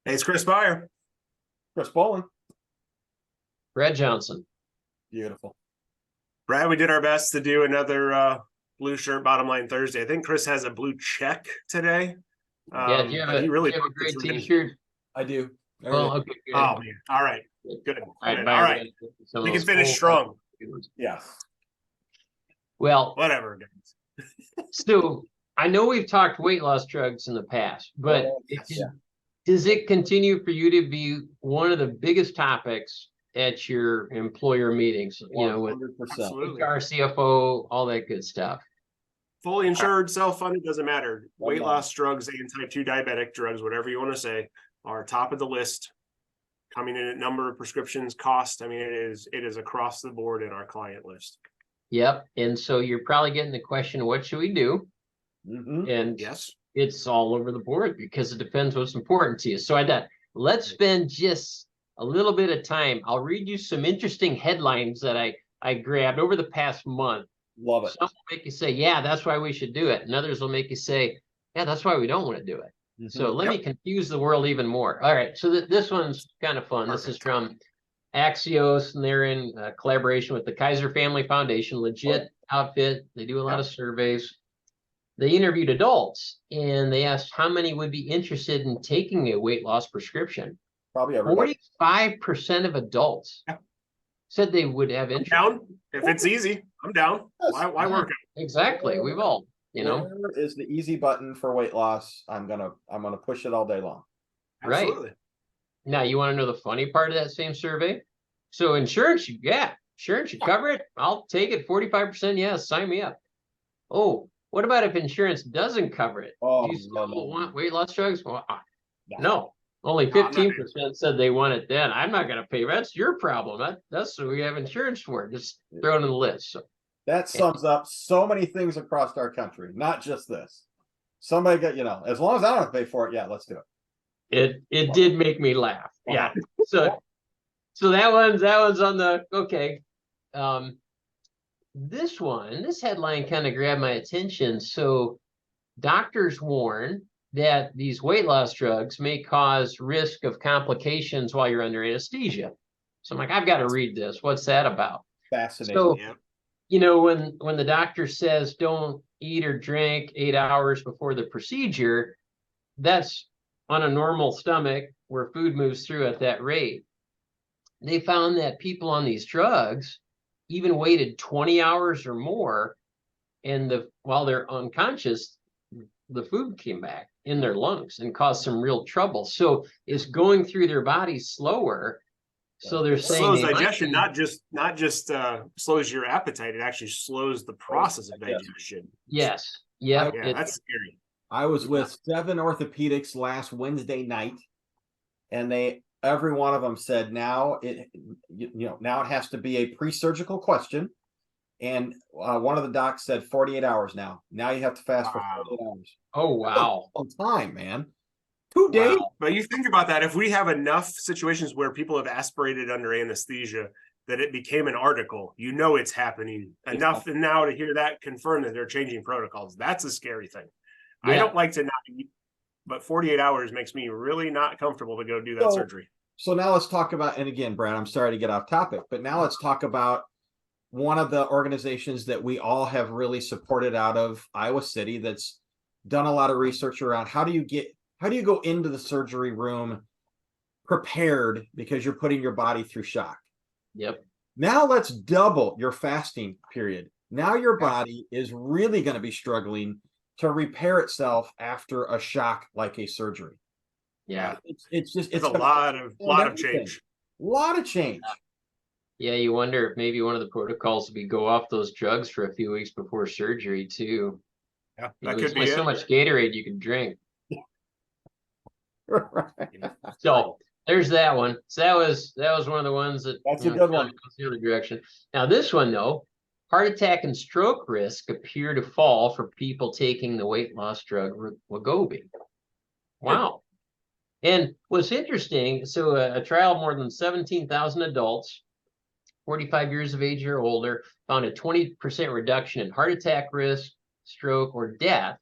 Hey, it's Chris Beyer. Chris Bowling. Brad Johnson. Beautiful. Brad, we did our best to do another blue shirt bottom line Thursday. I think Chris has a blue check today. Yeah, do you have, a great t-shirt? I do. Well, okay, good. Oh, man. All right. Good. All right. We can finish strong. Yeah. Well, whatever. So I know we've talked weight loss drugs in the past, but does it continue for you to be one of the biggest topics at your employer meetings? You know, with HR, CFO, all that good stuff. Fully insured, self-funded, doesn't matter. Weight loss drugs and type 2 diabetic drugs, whatever you want to say, are top of the list. Coming in at number of prescriptions, cost. I mean, it is across the board in our client list. Yep. And so you're probably getting the question, what should we do? And yes, it's all over the board because it depends what's important to you. So I thought, let's spend just a little bit of time. I'll read you some interesting headlines that I grabbed over the past month. Love it. Some will make you say, yeah, that's why we should do it. And others will make you say, yeah, that's why we don't want to do it. So let me confuse the world even more. All right. So this one's kind of fun. This is from Axios, and they're in collaboration with the Kaiser Family Foundation, legit outfit. They do a lot of surveys. They interviewed adults and they asked how many would be interested in taking a weight loss prescription. Probably everybody. 45% of adults said they would have interest. I'm down. If it's easy, I'm down. Why work it? Exactly. We've all, Where is the easy button for weight loss? I'm gonna push it all day long. Absolutely. Right. Now you want to know the funny part of that same survey? So insurance, insurance should cover it. I'll take it. 45%. Yes, sign me up. Oh, what about if insurance doesn't cover it? Do you still want weight loss drugs? Well, no. Only 15% said they want it then. I'm not going to pay. That's your problem. That's what we have insurance for. Just throw it in the list. So, that sums up so many things across our country, not just this. Somebody got, as long as I don't have to pay for it, let's do it. It did make me laugh. Yeah. So that one's on the, okay. This headline kind of grabbed my attention. So doctors warn that these weight loss drugs may cause risk of complications while you're under anesthesia. So I'm like, I've got to read this. What's that about? Fascinating. So, when the doctor says don't eat or drink 8 hours before the procedure, that's on a normal stomach where food moves through at that rate. They found that people on these drugs even waited 20 hours or more, and while they're unconscious, the food came back in their lungs and caused some real trouble. So it's going through their bodies slower. So they're saying slows digestion, not just slows your appetite. It actually slows the process of digestion. Yes. Yeah. That's scary. I was with 7 orthopedics last Wednesday night, and every one of them said now it has to be a pre-surgical question. And one of the docs said 48 hours now. Now you have to fast for 48 hours. Oh, wow. On time, man. 2 days. Wow. But you think about that. If we have enough situations where people have aspirated under anesthesia that it became an article, it's happening enough. And now to hear that confirm that they're changing protocols, that's a scary thing. Yeah. I don't like to not eat, but 48 hours makes me really not comfortable to go do that surgery. So now let's talk about, and again, Brad, I'm sorry to get off topic, but now let's talk about one of the organizations that we all have really supported out of Iowa City that's done a lot of research around how do you go into the surgery room prepared because you're putting your body through shock. Yep. Now let's double your fasting period. Now your body is really going to be struggling to repair itself after a shock like a surgery. Yeah. It's a lot of change. A lot of change. Yeah, you wonder if maybe one of the protocols would be go off those drugs for a few weeks before surgery too. Yeah, that could be so much Gatorade you can drink. Right. So there's that one. So that was one of the ones that's a good one. Goes the other direction. Now this one though, heart attack and stroke risk appear to fall for people taking the weight loss drug Wegovy. Wow. And what's interesting, so a trial of more than 17,000 adults, 45 years of age or older, found a 20% reduction in heart attack risk, stroke, or death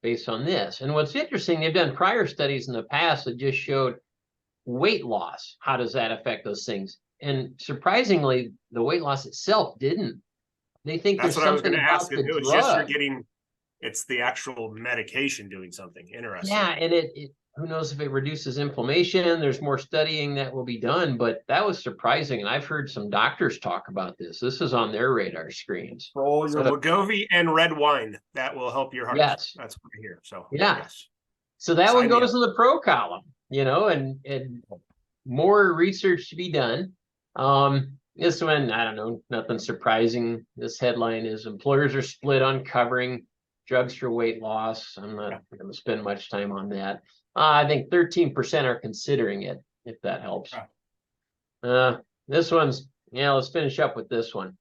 based on this. And what's interesting, they've done prior studies in the past that just showed weight loss. How does that affect those things? And surprisingly, the weight loss itself didn't. They think That's there's what I was going something to ask. about the It was just you're drug. getting, it's the actual medication doing something interesting. Yeah, and it who knows if it reduces inflammation. There's more studying that will be done, but that was surprising. And I've heard some doctors talk about this. This is on their radar screens. Control So your Wegovy and red wine, that will help your heart. Yes. That's what I hear. So Yeah. yes. So that one Sign me goes up. in the pro column, and more research to be done. This one, I don't know, nothing surprising. This headline is employers are split on covering drugs for weight loss. I'm not going to spend much time on that. I think 13% are considering it, if that helps. This one's, let's finish up with this one.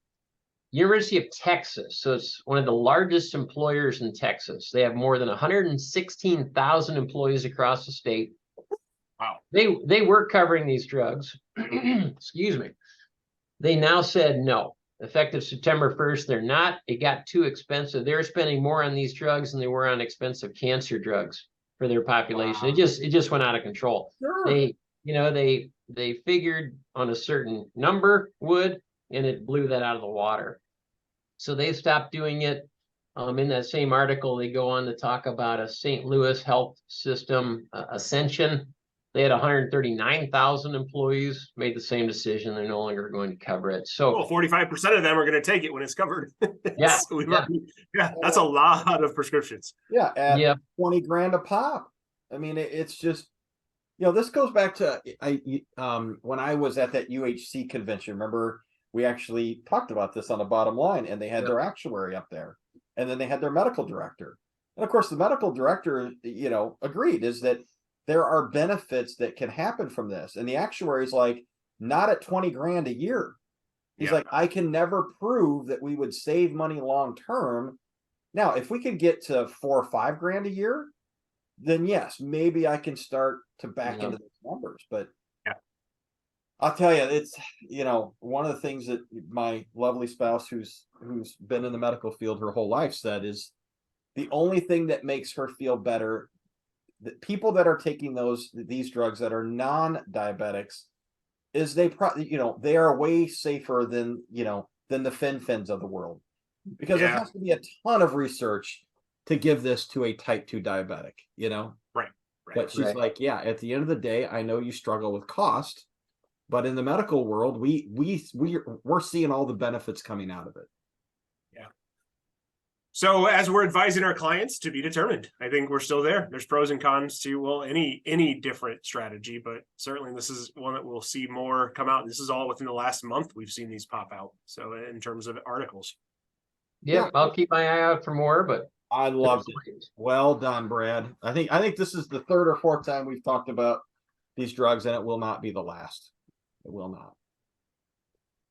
University of Texas. So it's one of the largest employers in Texas. They have more than 116,000 employees across the state. Wow. They were covering these drugs. Excuse me. They now said no. Effective September 1st, they're not. It got too expensive. They're spending more on these drugs than they were on expensive cancer drugs for their population. Wow. It just went out of control. Sure. They figured on a certain number would, and it blew that out of the water. So they stopped doing it. In that same article, they go on to talk about a St. Louis health system, Ascension. They had 139,000 employees, made the same decision. They're no longer going to cover it. So, well, 45% of them are going to take it when it's covered. Yeah, So that's a lot of prescriptions. Yeah, at yeah, 20 grand a pop. I mean, it's just, this goes back to when I was at that UHC convention. Remember, we actually talked about this on the bottom line, and they had their actuary up there, and then they had their medical director. And of course, the medical director, agreed is that there are benefits that can happen from this. And the actuary is like, not at 20 grand a year. He's like, I can never prove that we would save money long term. Now, if we could get to 4 or 5 grand a year, then yes, maybe I can start to back into those numbers. But I'll tell you, it's one of the things that my lovely spouse, who's been in the medical field her whole life, said is the only thing that makes her feel better. The people that are taking these drugs that are non-diabetics is they are way safer than the fins of the world, because there has to be a ton of research to give this to a type 2 diabetic, Right. But she's like, at the end of the day, I know you struggle with cost, but in the medical world, we're seeing all the benefits coming out of it. So as we're advising our clients, to be determined, I think we're still there. There's pros and cons to, any different strategy, but certainly this is one that we'll see more come out. This is all within the last month. We've seen these pop out. So in terms of articles. Yep, I'll keep my eye out for more, but I loved it. Well done, Brad. I think this is the 3rd or 4th time we've talked about these drugs, and it will not be the last. It will not.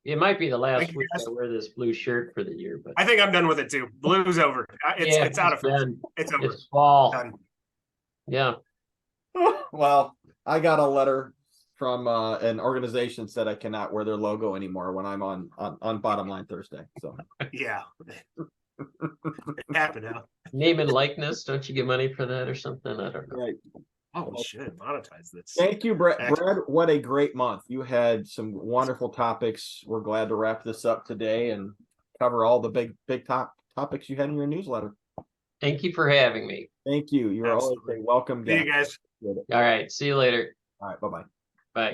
it might be the last week I wear this blue shirt for the year, but I think I'm done with it too. Blue's over. It's out of done. It's over. It's fall. Done. Yeah. Well, I got a letter from an organization said I cannot wear their logo anymore when I'm on Bottom Line Thursday. So Yeah. It happened now. Name and likeness. Don't you get money for that or something? I don't know. right. Oh, we should monetize this. Thank you, Brad. Brad, what a great month. You had some wonderful topics. We're glad to wrap this up today and cover all the big topics you had in your newsletter. Thank you for having me. Thank you. You're always a welcome See guest. you guys. All right. See you later. All right. Bye-bye. Bye.